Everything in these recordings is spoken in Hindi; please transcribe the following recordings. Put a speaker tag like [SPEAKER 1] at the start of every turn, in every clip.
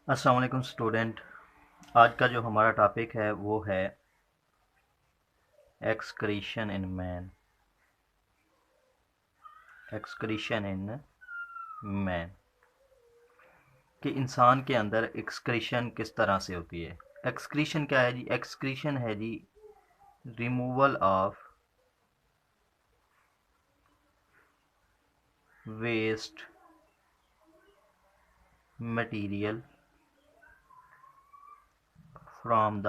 [SPEAKER 1] अस्सलाम वालेकुम स्टूडेंट। आज का जो हमारा टॉपिक है वो है excretion in man. Excretion in man कि इंसान के अंदर एक्सक्रीशन किस तरह से होती है। एक्सक्रीशन क्या है जी? एक्सक्रीशन है जी removal of waste material from the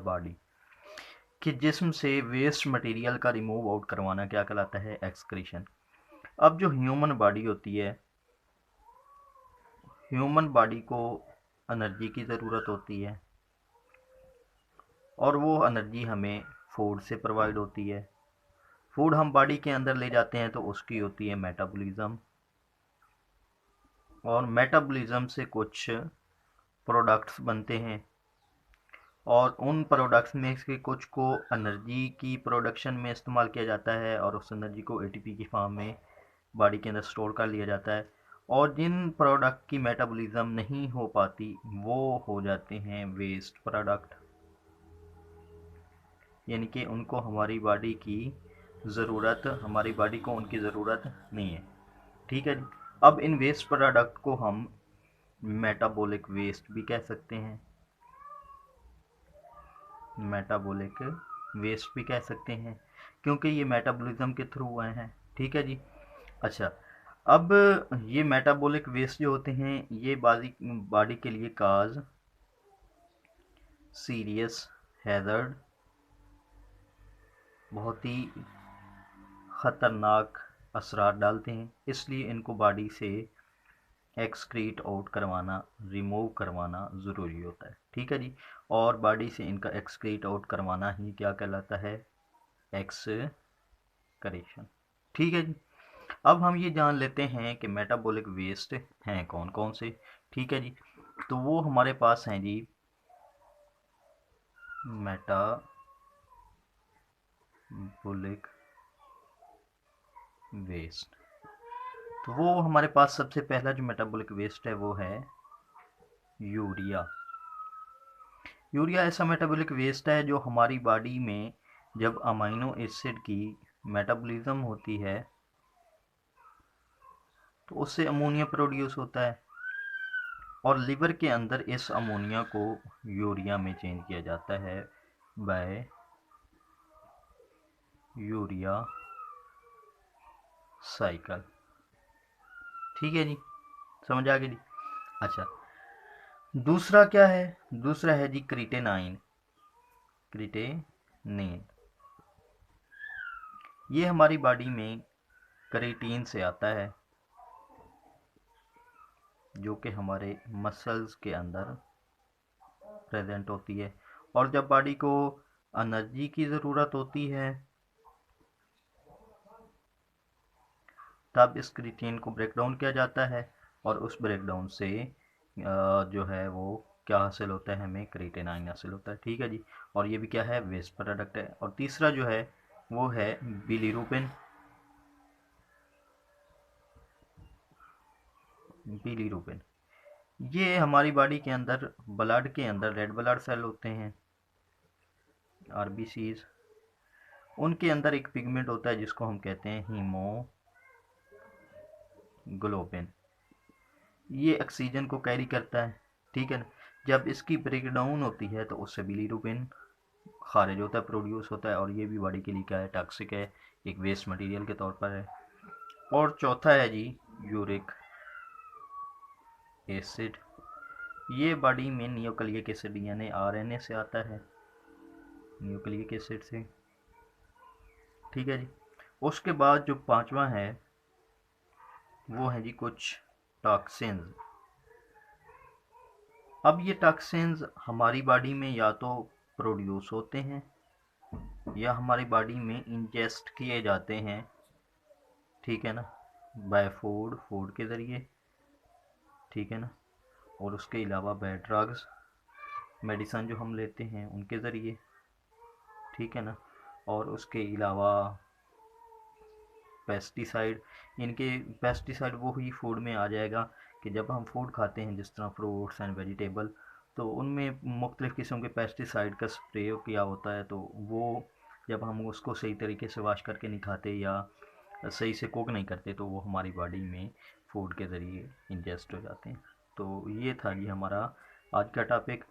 [SPEAKER 1] body. कि जिस्म से वेस्ट मटेरियल का रिमूव आउट करवाना क्या कहलाता है? एक्सक्रीशन। अब जो ह्यूमन बॉडी होती है, ह्यूमन बॉडी को एनर्जी की ज़रूरत होती है और वो एनर्जी हमें फूड से प्रोवाइड होती है। फूड हम बॉडी के अंदर ले जाते हैं तो उसकी होती है मेटाबॉलिज्म, और मेटाबॉलिज्म से कुछ प्रोडक्ट्स बनते हैं और उन प्रोडक्ट्स में से कुछ को एनर्जी की प्रोडक्शन में इस्तेमाल किया जाता है और उस एनर्जी को एटीपी की फॉर्म में बॉडी के अंदर स्टोर कर लिया जाता है। और जिन प्रोडक्ट की मेटाबॉलिज्म नहीं हो पाती वो हो जाते हैं वेस्ट प्रोडक्ट, यानी कि उनको हमारी बॉडी की ज़रूरत, हमारी बॉडी को उनकी ज़रूरत नहीं है। ठीक है जी। अब इन वेस्ट प्रोडक्ट को हम मेटाबॉलिक वेस्ट भी कह सकते हैं, मेटाबॉलिक वेस्ट भी कह सकते हैं, क्योंकि ये मेटाबॉलिज्म के थ्रू हुए हैं। ठीक है जी। अच्छा, अब ये मेटाबॉलिक वेस्ट जो होते हैं ये बॉडी के लिए काज सीरियस हैज़र्ड, बहुत ही ख़तरनाक असरात डालते हैं, इसलिए इनको बॉडी से एक्सक्रीट आउट करवाना, रिमूव करवाना ज़रूरी होता है। ठीक है जी। और बॉडी से इनका एक्सक्रीट आउट करवाना ही क्या कहलाता है? एक्सक्रीशन। ठीक है जी। अब हम ये जान लेते हैं कि मेटाबॉलिक वेस्ट हैं कौन कौन से। ठीक है जी। तो वो हमारे पास हैं जी मेटाबॉलिक वेस्ट। तो वो हमारे पास सबसे पहला जो मेटाबॉलिक वेस्ट है वो है यूरिया। यूरिया ऐसा मेटाबॉलिक वेस्ट है जो हमारी बॉडी में जब अमीनो एसिड की मेटाबॉलिज्म होती है तो उससे अमोनिया प्रोड्यूस होता है और लिवर के अंदर इस अमोनिया को यूरिया में चेंज किया जाता है बाय यूरिया साइकिल। ठीक है जी, समझ आ गई जी। अच्छा, दूसरा क्या है? दूसरा है जी क्रिटेनाइन। क्रिटेनिन ये हमारी बॉडी में क्रिटीन से आता है जो कि हमारे मसल्स के अंदर प्रेजेंट होती है, और जब बॉडी को एनर्जी की ज़रूरत होती है तब इस क्रिएटिन को ब्रेक डाउन किया जाता है और उस ब्रेक डाउन से जो है वो क्या हासिल होता है? हमें क्रिएटिनाइन हासिल होता है। ठीक है जी। और ये भी क्या है? वेस्ट प्रोडक्ट है। और तीसरा जो है वो है बिलीरुबिन। बिलीरुबिन ये हमारी बॉडी के अंदर ब्लड के अंदर रेड ब्लड सेल होते हैं, आरबीसीज, उनके अंदर एक पिगमेंट होता है जिसको हम कहते हैं हीमोग्लोबिन। ये ऑक्सीजन को कैरी करता है। ठीक है ना। जब इसकी ब्रेकडाउन होती है तो उससे बिलीरुबिन खारिज होता है, प्रोड्यूस होता है, और ये भी बॉडी के लिए क्या है? टॉक्सिक है, एक वेस्ट मटेरियल के तौर पर है। और चौथा है जी यूरिक एसिड। ये बॉडी में न्यूक्लिक एसिड यानी आरएनए से आता है, न्यूक्लिक एसिड से। ठीक है जी। उसके बाद जो पांचवा है वो है जी कुछ टॉक्सिन्स। अब ये टॉक्सिन्स हमारी बॉडी में या तो प्रोड्यूस होते हैं या हमारी बॉडी में इंजेस्ट किए जाते हैं। ठीक है ना, बाय फूड के ज़रिए। ठीक है ना। और उसके अलावा बाय ड्रग्स, मेडिसन जो हम लेते हैं उनके ज़रिए। ठीक है ना। और उसके अलावा पेस्टिसाइड, इनके पेस्टिसाइड वो ही फूड में आ जाएगा कि जब हम फूड खाते हैं जिस तरह फ्रूट्स एंड वेजिटेबल, तो उनमें मुख्तलिफ़ किस्म के पेस्टिसाइड का स्प्रे किया होता है, तो वो जब हम उसको सही तरीके से वॉश करके नहीं खाते या सही से कुक नहीं करते तो वो हमारी बॉडी में फूड के ज़रिए इंजेस्ट हो जाते हैं। तो ये था जी हमारा आज का टॉपिक।